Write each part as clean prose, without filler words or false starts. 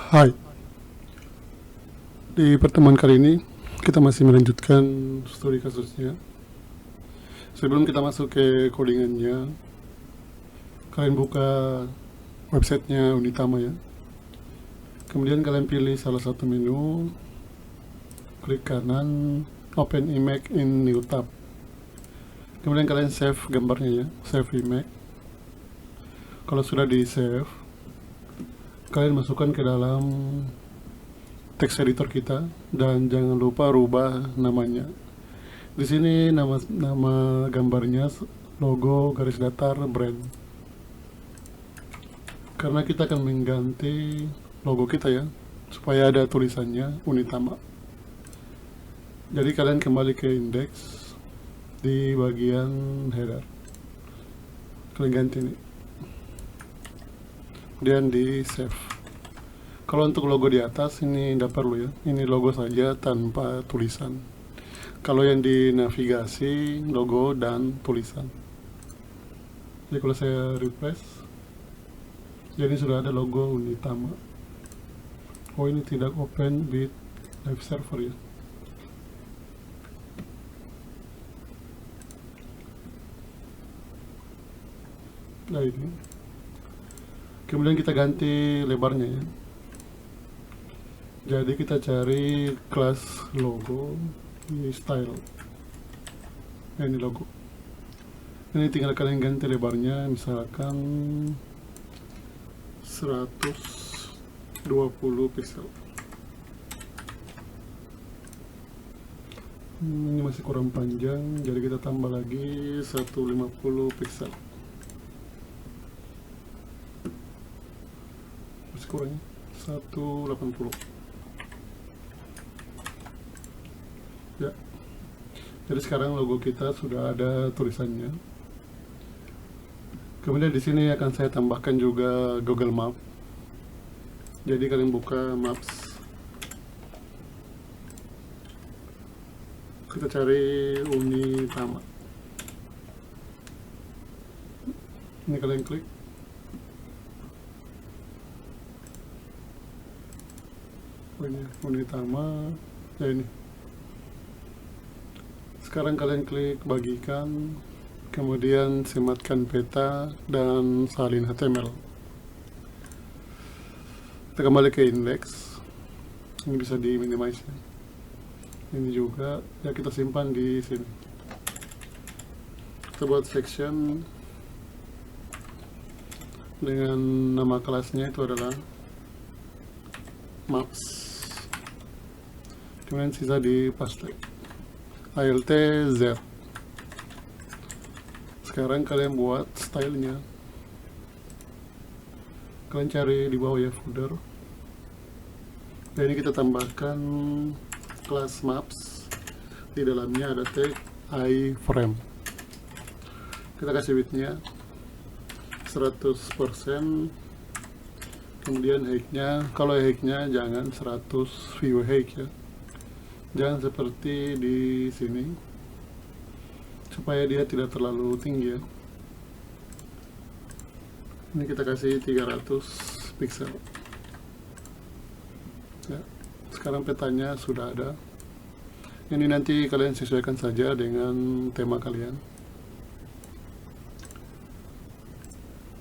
Hai, di pertemuan kali ini kita masih melanjutkan studi kasusnya. Sebelum kita masuk ke codingannya, kalian buka websitenya Unitama ya. Kemudian kalian pilih salah satu menu, klik kanan, Open Image in New Tab. Kemudian kalian save gambarnya ya, save image. Kalau sudah di save, kalian masukkan ke dalam text editor kita dan jangan lupa rubah namanya. Di sini nama gambarnya logo garis datar brand. Karena kita akan mengganti logo kita ya, supaya ada tulisannya Unitama. Jadi kalian kembali ke index di bagian header. Kalian ganti nih. Kemudian di save. Kalau untuk logo di atas ini tidak perlu ya. Ini logo saja tanpa tulisan. Kalau yang di navigasi, logo dan tulisan. Jadi kalau saya refresh, jadi sudah ada logo Unitama. Oh, ini tidak open with live server ya. Nah ini. Kemudian kita ganti lebarnya ya. Jadi kita cari kelas logo di style. Nah, ini logo. Ini tinggal kalian ganti lebarnya, misalkan 120 pixel. Ini masih kurang panjang, jadi kita tambah lagi 150 pixel. Masih kurangnya 180. Ya. Jadi sekarang logo kita sudah ada tulisannya. Kemudian di sini akan saya tambahkan juga Google Map. Jadi kalian buka Maps. Kita cari Unitama. Ini kalian klik. Oh, ini Unitama. Ya ini. Sekarang kalian klik bagikan, kemudian sematkan peta dan salin HTML. Kita kembali ke index. Ini bisa di minimize ya. Ini juga ya, kita simpan di sini. Kita buat section dengan nama kelasnya itu adalah maps. Kemudian sisa di paste. ALT Z. Sekarang kalian buat stylenya. Kalian cari di bawah ya folder. Dan ini kita tambahkan kelas maps. Di dalamnya ada tag iframe. Kita kasih widthnya 100%. Kemudian height-nya, kalau height-nya jangan 100 view height ya. Jangan seperti di sini, supaya dia tidak terlalu tinggi ya. Ini kita kasih 300 pixel ya. Sekarang petanya sudah ada. Ini nanti kalian sesuaikan saja dengan tema kalian.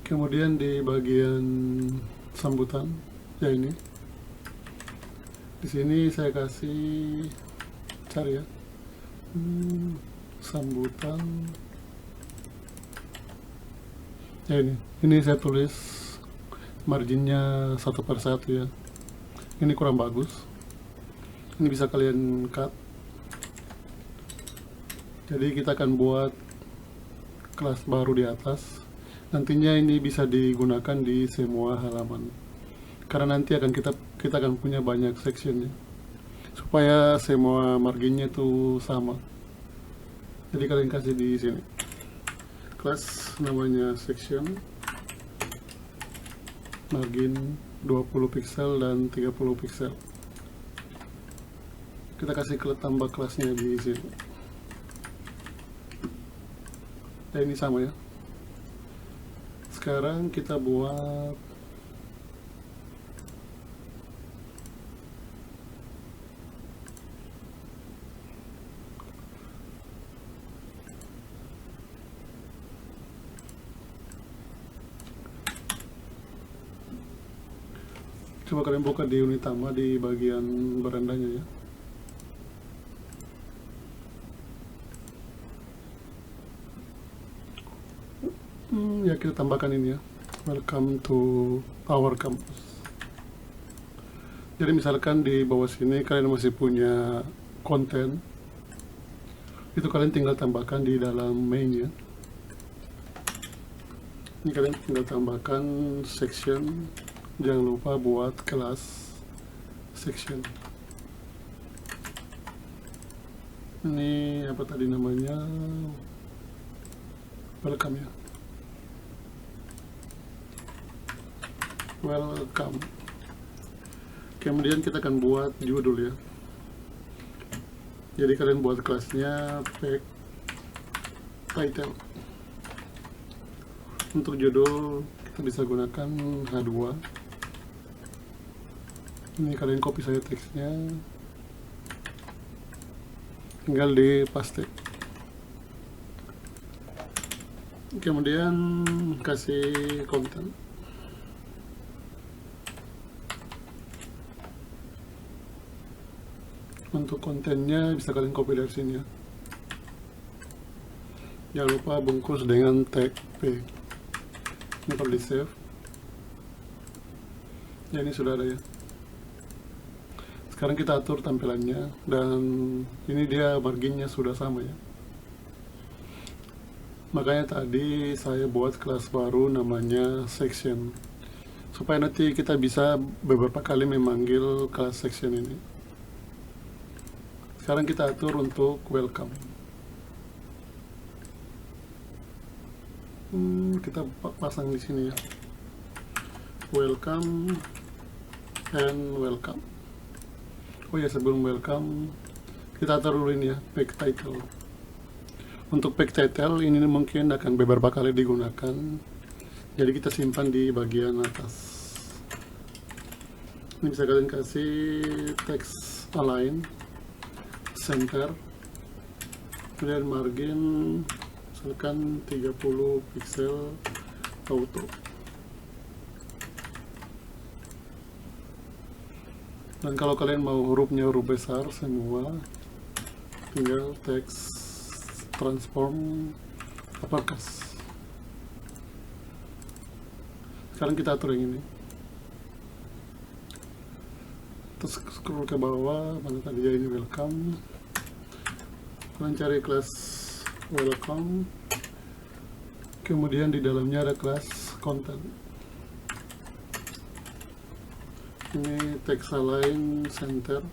Kemudian di bagian sambutan ya, ini di sini saya kasih cari ya, sambutan ya. Ini saya tulis marginnya 1/1 ya. Ini kurang bagus. Ini bisa kalian cut. Jadi kita akan buat kelas baru di atas. Nantinya ini bisa digunakan di semua halaman. Karena nanti kita akan punya banyak section ya, supaya semua marginnya itu sama. Jadi kalian kasih di sini kelas namanya section, margin 20 pixel dan 30 pixel. Kita kasih tambah kelasnya di sini. Ya, ini sama ya. Sekarang kita buat Coba kalian buka di Unitama di bagian berandanya ya. Ya kita tambahkan ini ya. Welcome to our campus. Jadi misalkan di bawah sini kalian masih punya konten, itu kalian tinggal tambahkan di dalam main ya. Ini kalian tinggal tambahkan section. Jangan lupa buat kelas section. Ini apa tadi namanya? Welcome ya. Welcome. Kemudian kita akan buat judul ya. Jadi kalian buat kelasnya pack title. Untuk judul kita bisa gunakan H2. Ini kalian copy saja teksnya, tinggal di paste. Kemudian kasih konten. Untuk kontennya bisa kalian copy dari sini ya. Jangan lupa bungkus dengan tag P. Ini perlu di save. Ya, ini sudah ada ya. Sekarang kita atur tampilannya, dan ini dia marginnya sudah sama ya. Makanya tadi saya buat kelas baru namanya section, supaya nanti kita bisa beberapa kali memanggil kelas section ini. Sekarang kita atur untuk welcome. Kita pasang di sini ya. Welcome and welcome. Oh ya, sebelum welcome kita atur dulu ini ya, pack title. Untuk pack title ini mungkin akan beberapa kali digunakan, jadi kita simpan di bagian atas. Ini bisa kalian kasih text align, center, kemudian margin misalkan 30 pixel auto. Dan kalau kalian mau hurufnya huruf besar semua, tinggal teks transform uppercase. Sekarang kita atur yang ini. Terus scroll ke bawah, mana tadi ya, ini welcome. Kalian cari kelas welcome. Kemudian di dalamnya ada kelas content. Ini text align, center,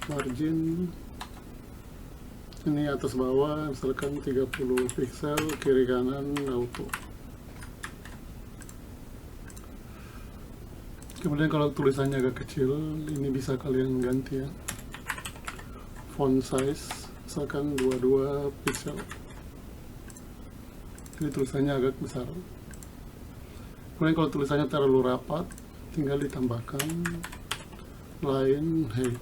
margin. Ini atas bawah misalkan 30 pixel, kiri kanan auto. Kemudian kalau tulisannya agak kecil, ini bisa kalian ganti ya. Font size misalkan 22 pixel. Ini tulisannya agak besar. Kemudian kalau tulisannya terlalu rapat, tinggal ditambahkan line height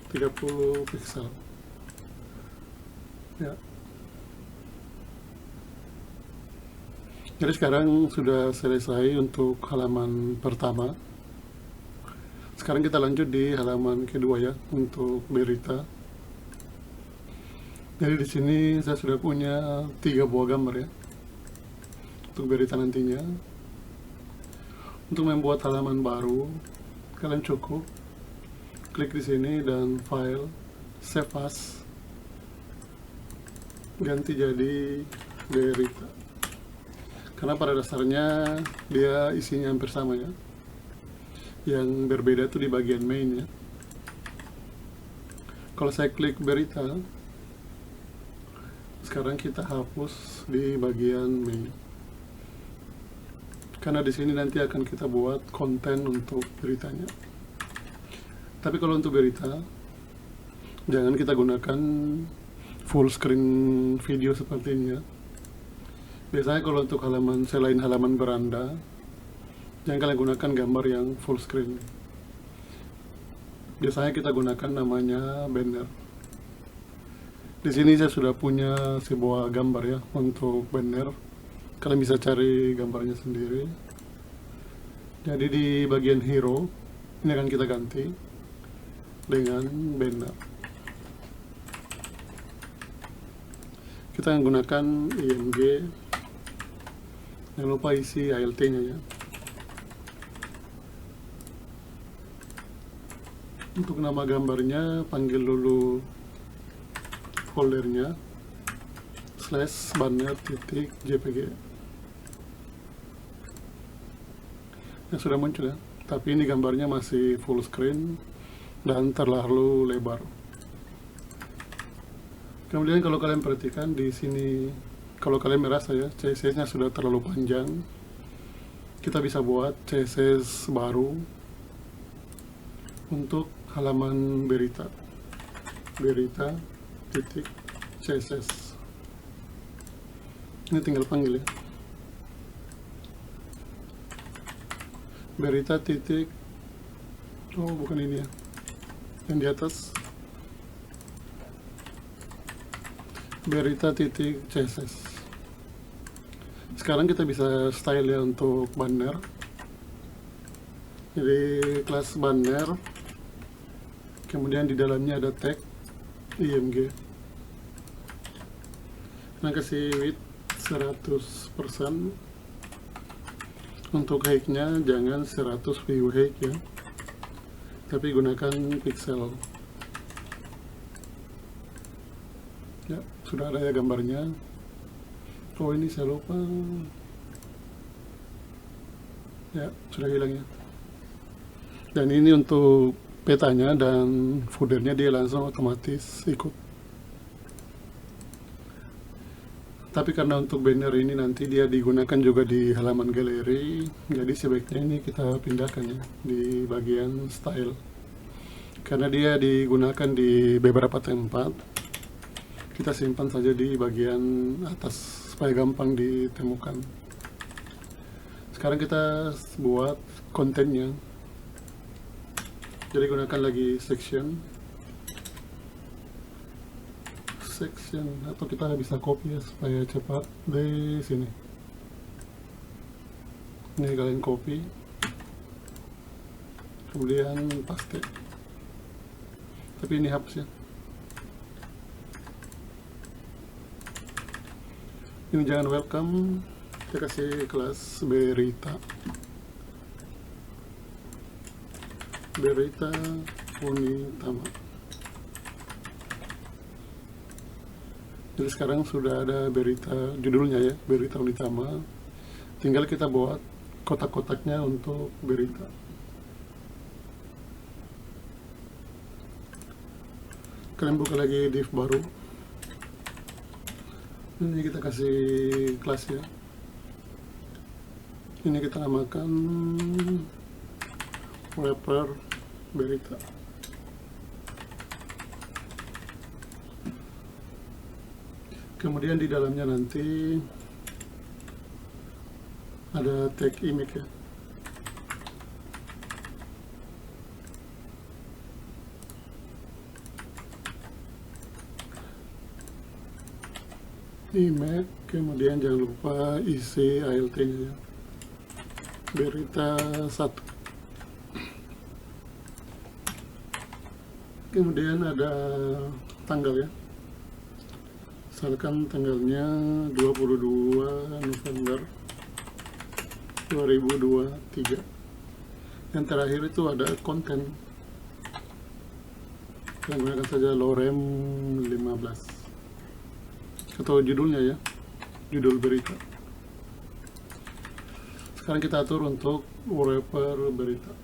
30 pixel ya. Jadi sekarang sudah selesai untuk halaman pertama. Sekarang kita lanjut di halaman kedua ya, untuk berita. Jadi di sini saya sudah punya 3 buah gambar ya untuk berita nantinya. Untuk membuat halaman baru, kalian cukup klik di sini dan file, save as, ganti jadi berita. Karena pada dasarnya dia isinya hampir sama ya. Yang berbeda itu di bagian main ya. Kalau saya klik berita, sekarang kita hapus di bagian main. Karena di sini nanti akan kita buat konten untuk beritanya. Tapi kalau untuk berita, jangan kita gunakan full screen video seperti ini ya. Biasanya kalau untuk halaman selain halaman beranda, jangan kalian gunakan gambar yang full screen. Biasanya kita gunakan namanya banner. Di sini saya sudah punya sebuah gambar ya untuk banner. Kalian bisa cari gambarnya sendiri. Jadi di bagian hero ini akan kita ganti dengan banner. Kita menggunakan IMG. Jangan lupa isi ALT-nya ya. Untuk nama gambarnya panggil dulu foldernya /banner.jpg. Yang sudah muncul ya, tapi ini gambarnya masih full screen dan terlalu lebar. Kemudian kalau kalian perhatikan di sini, kalau kalian merasa ya CSS-nya sudah terlalu panjang, kita bisa buat CSS baru untuk halaman berita titik CSS. Ini tinggal panggil ya, berita titik, oh bukan ini ya, yang di atas, berita titik CSS. Sekarang kita bisa style ya untuk banner. Jadi kelas banner, kemudian di dalamnya ada tag IMG. Nah, kasih width 100%. Untuk height-nya jangan 100 view height ya, tapi gunakan pixel. Ya, sudah ada ya gambarnya. Oh, ini saya lupa. Ya, sudah hilang ya. Dan ini untuk petanya dan footernya dia langsung otomatis ikut. Tapi karena untuk banner ini nanti dia digunakan juga di halaman galeri, jadi sebaiknya ini kita pindahkan ya di bagian style. Karena dia digunakan di beberapa tempat, kita simpan saja di bagian atas supaya gampang ditemukan. Sekarang kita buat kontennya. Jadi gunakan lagi section, atau kita bisa copy ya supaya cepat di sini. Ini kalian copy, kemudian paste. Tapi ini hapus ya. Ini jangan welcome, kita kasih kelas berita Unitama. Jadi sekarang sudah ada berita, judulnya ya, berita Unitama. Tinggal kita buat kotak-kotaknya untuk berita. Kalian buka lagi div baru. Ini kita kasih kelas ya. Ini kita namakan wrapper berita. Kemudian di dalamnya nanti ada tag image ya. Image, kemudian jangan lupa isi ALT-nya ya. Berita 1. Kemudian ada tanggal ya. Misalkan tanggalnya 22 November 2023. Yang terakhir itu ada konten. Yang gunakan saja lorem 15. Atau judulnya ya, judul berita. Sekarang kita atur untuk wrapper berita.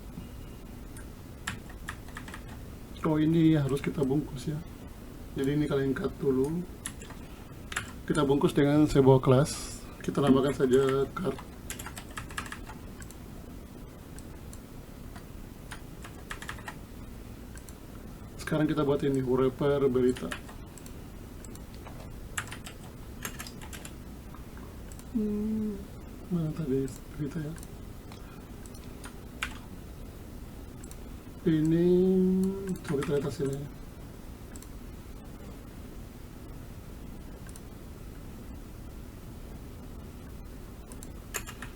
Oh, ini harus kita bungkus ya. Jadi ini kalian cut dulu. Kita bungkus dengan sebuah kelas. Kita namakan saja card. Sekarang kita buat ini wrapper berita. Mana tadi berita ya? Ini coba kita lihat hasilnya.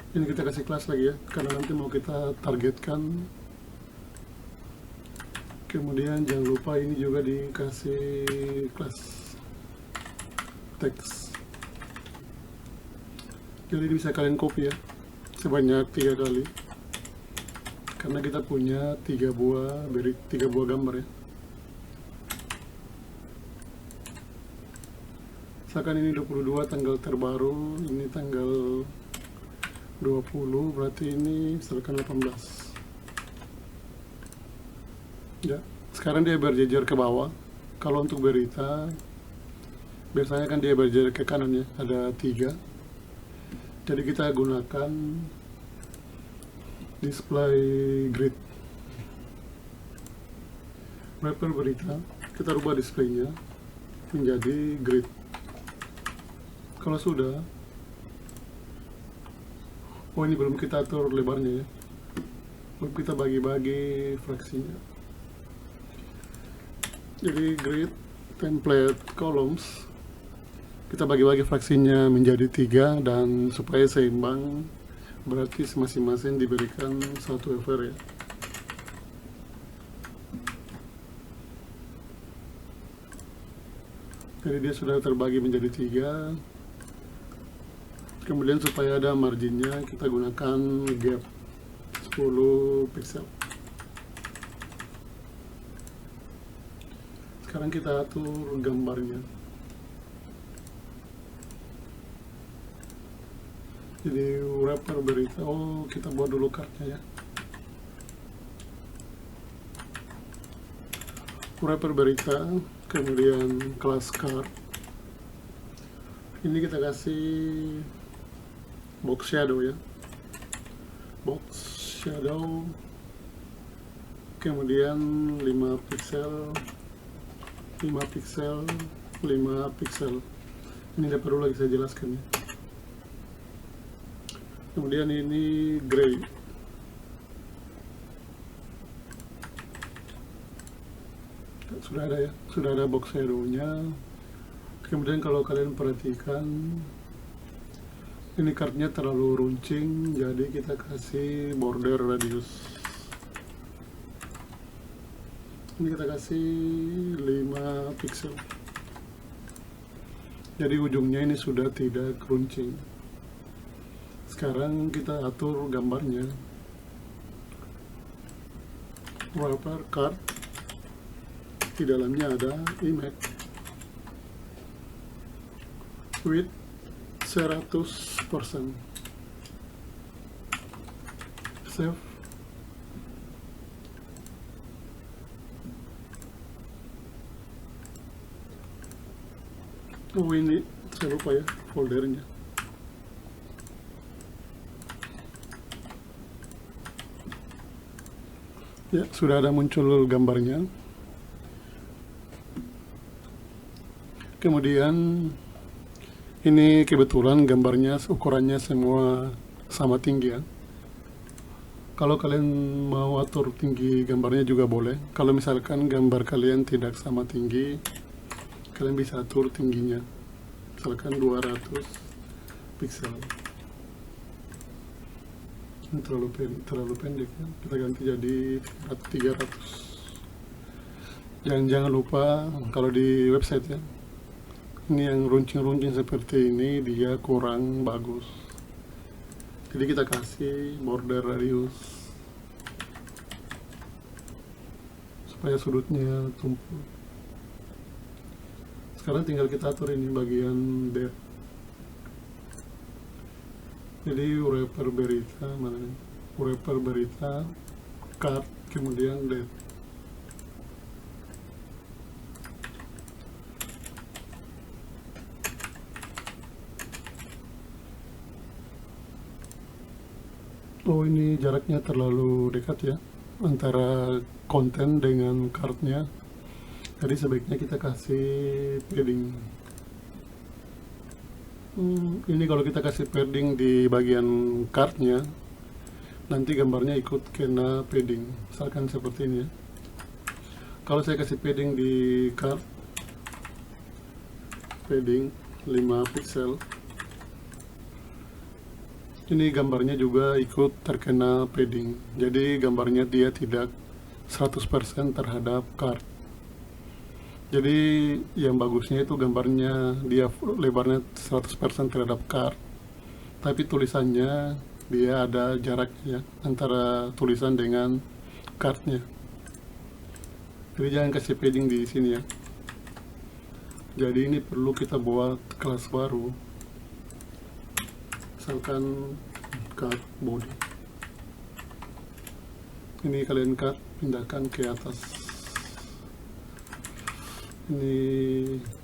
Ini kita kasih kelas lagi ya, karena nanti mau kita targetkan. Kemudian jangan lupa ini juga dikasih kelas teks. Jadi ini bisa kalian copy ya, sebanyak 3 kali, karena kita punya 3 buah gambar ya. Misalkan ini 22 tanggal terbaru, ini tanggal 20, berarti ini misalkan 18 ya. Sekarang dia berjejer ke bawah. Kalau untuk berita biasanya kan dia berjejer ke kanan ya, ada 3. Jadi kita gunakan display grid wrapper berita, kita rubah displaynya menjadi grid. Kalau sudah, oh ini belum kita atur lebarnya ya, belum kita bagi-bagi fraksinya. Jadi grid template columns kita bagi-bagi fraksinya menjadi 3, dan supaya seimbang berarti masing-masing diberikan 1 FR ya. Jadi dia sudah terbagi menjadi 3. Kemudian supaya ada marginnya kita gunakan gap 10 pixel. Sekarang kita atur gambarnya. Jadi wrapper berita, oh kita buat dulu kartnya ya. Wrapper berita, kemudian kelas card. Ini kita kasih box shadow ya, box shadow, kemudian 5 pixel, 5 pixel, 5 pixel. Ini tidak perlu lagi saya jelaskan ya. Kemudian ini gray. Sudah ada ya, sudah ada box shadow-nya. Kemudian kalau kalian perhatikan, ini kartnya terlalu runcing, jadi kita kasih border radius. Ini kita kasih 5 pixel. Jadi ujungnya ini sudah tidak runcing. Sekarang kita atur gambarnya. Wrapper card, di dalamnya ada image width 100%. Save. Oh ini saya lupa ya foldernya. Ya, sudah ada muncul gambarnya. Kemudian ini kebetulan gambarnya ukurannya semua sama tinggi ya. Kalau kalian mau atur tinggi gambarnya juga boleh. Kalau misalkan gambar kalian tidak sama tinggi, kalian bisa atur tingginya. Misalkan 200 pixel. Ini terlalu pendek ya. Kita ganti jadi 300. Jangan lupa kalau di website ya, ini yang runcing-runcing seperti ini dia kurang bagus. Jadi kita kasih border radius supaya sudutnya tumpul. Sekarang tinggal kita atur ini bagian depth. Jadi wrapper berita mana nih? Wrapper berita card, kemudian depth. Oh ini jaraknya terlalu dekat ya antara konten dengan cardnya. Jadi sebaiknya kita kasih padding. Ini kalau kita kasih padding di bagian cardnya, nanti gambarnya ikut kena padding. Misalkan seperti ini ya. Kalau saya kasih padding di card, padding 5 pixel, Ini gambarnya juga ikut terkena padding, jadi gambarnya dia tidak 100% terhadap card. Jadi yang bagusnya itu gambarnya dia lebarnya 100% terhadap card, tapi tulisannya dia ada jaraknya antara tulisan dengan cardnya. Jadi jangan kasih padding di sini ya. Jadi ini perlu kita buat kelas baru, misalkan card body. Ini kalian cut, pindahkan ke atas. Ini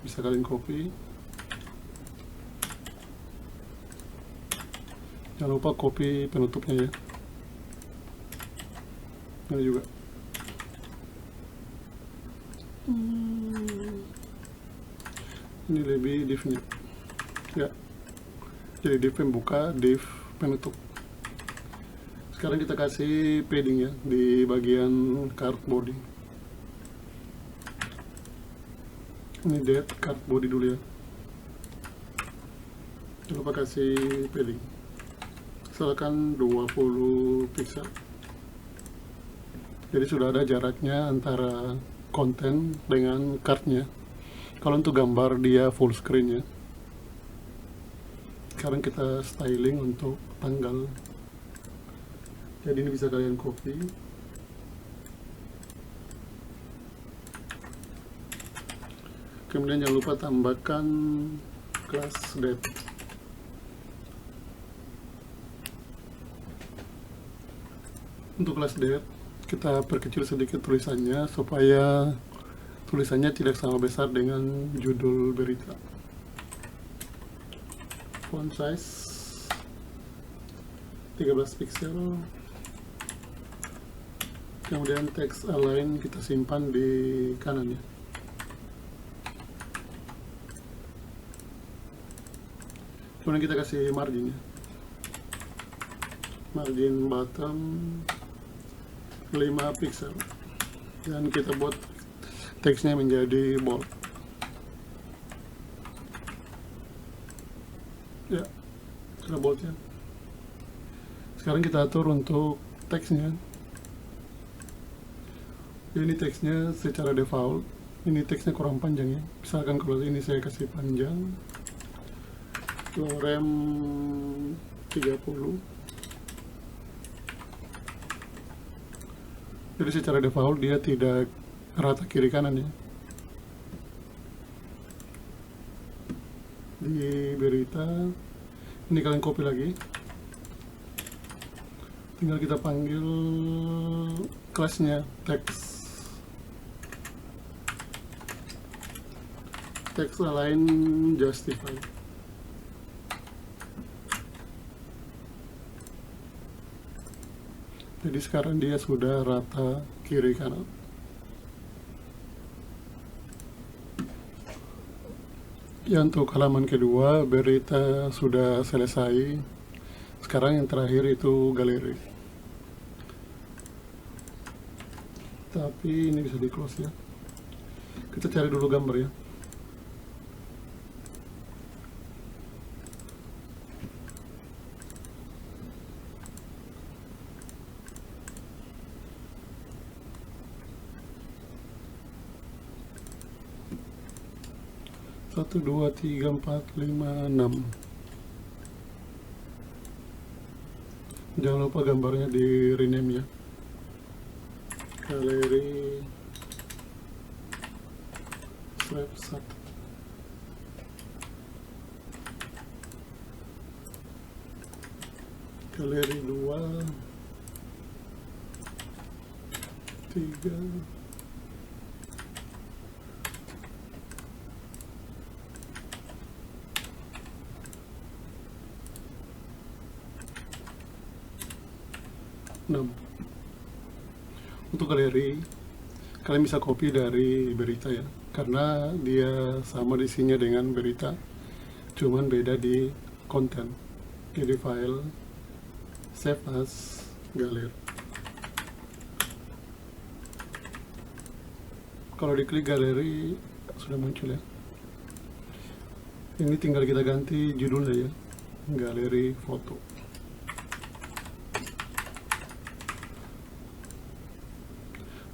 bisa kalian copy. Jangan lupa copy penutupnya ya. Ini juga. Ini lebih div-nya. Ya. Jadi div pembuka, div penutup. Sekarang kita kasih padding ya di bagian card body. Ini dead card body dulu ya. Jangan lupa kasih padding. Misalkan 20 pixel. Jadi sudah ada jaraknya antara konten dengan cardnya. Kalau untuk gambar dia full screen ya. Sekarang kita styling untuk tanggal. Jadi ini bisa kalian copy. Kemudian jangan lupa tambahkan class date. Untuk class date kita perkecil sedikit tulisannya supaya tulisannya tidak sama besar dengan judul berita. Font size 13 pixel. Kemudian text align kita simpan di kanan ya. Kemudian kita kasih margin ya. Margin bottom 5 pixel. Dan kita buat teksnya menjadi bold. Ya, sudah bold ya. Sekarang kita atur untuk teksnya. Ini teksnya secara default. Ini teksnya kurang panjang ya. Misalkan kalau ini saya kasih panjang, lorem 30. Jadi secara default dia tidak rata kiri kanan ya. Di berita ini kalian copy lagi, tinggal kita panggil kelasnya text align justify. Jadi sekarang dia sudah rata kiri kanan. Ya, untuk halaman kedua berita sudah selesai. Sekarang yang terakhir itu galeri. Tapi ini bisa di close ya. Kita cari dulu gambar ya. Satu, dua, tiga, empat, lima, 6. Jangan lupa gambarnya di rename ya. Galeri slab 1. Galeri 2, 3, 6. Untuk galeri kalian bisa copy dari berita ya, karena dia sama isinya dengan berita, cuman beda di konten. Jadi file save as galeri. Kalau diklik galeri sudah muncul ya. Ini tinggal kita ganti judulnya ya, galeri foto.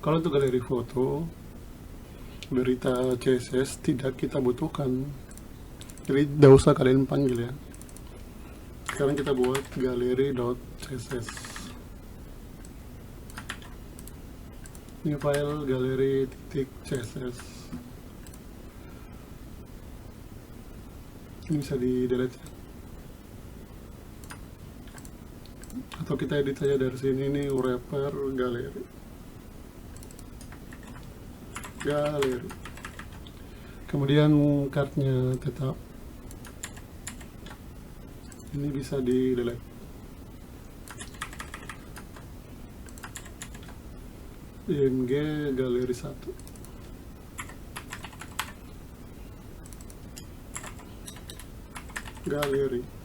Kalau untuk galeri foto, berita CSS tidak kita butuhkan. Jadi tidak usah kalian panggil ya. Sekarang kita buat galeri.css. Ini file galeri.css. Ini bisa di delete ya. Atau kita edit saja dari sini, ini wrapper galeri. Kemudian kartnya tetap. Ini bisa di delete. IMG galeri 1. Galeri.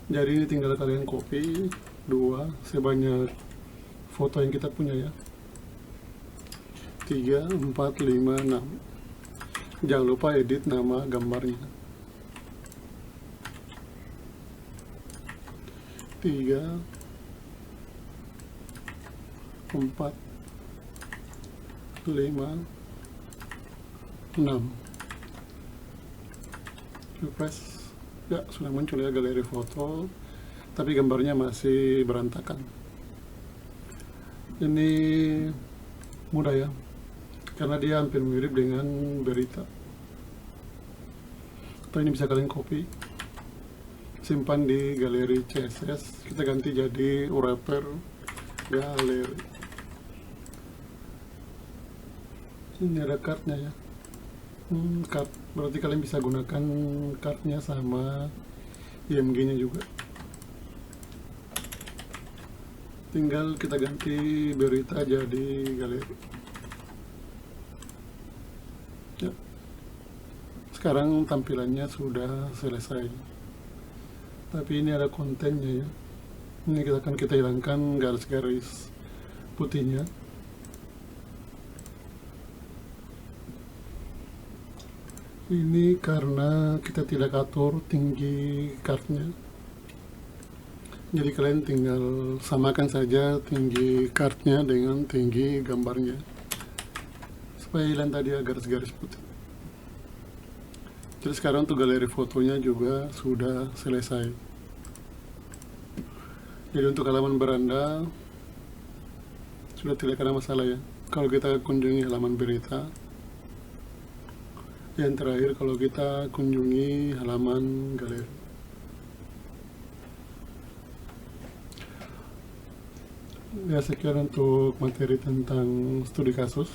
Jadi ini tinggal kalian copy 2 sebanyak foto yang kita punya ya. 3, 4, 5, 6. Jangan lupa edit nama gambarnya. 3, 4, 5, 6. Refresh. Ya, sudah muncul ya galeri foto, tapi gambarnya masih berantakan. Ini mudah ya, karena dia hampir mirip dengan berita. Atau ini bisa kalian copy, simpan di galeri CSS, kita ganti jadi wrapper galeri. Ini ada kartnya ya. Card, berarti kalian bisa gunakan cardnya sama IMG nya juga. Tinggal kita ganti berita jadi galeri ya. Sekarang tampilannya sudah selesai, tapi ini ada kontennya ya. Ini kita hilangkan garis-garis putihnya. Ini karena kita tidak atur tinggi kartnya, jadi kalian tinggal samakan saja tinggi kartnya dengan tinggi gambarnya supaya hilang tadi garis-garis putih. Jadi sekarang untuk galeri fotonya juga sudah selesai. Jadi untuk halaman beranda sudah tidak ada masalah ya. Kalau kita kunjungi halaman berita, yang terakhir kalau kita kunjungi halaman galeri. Ya, sekian untuk materi tentang studi kasus.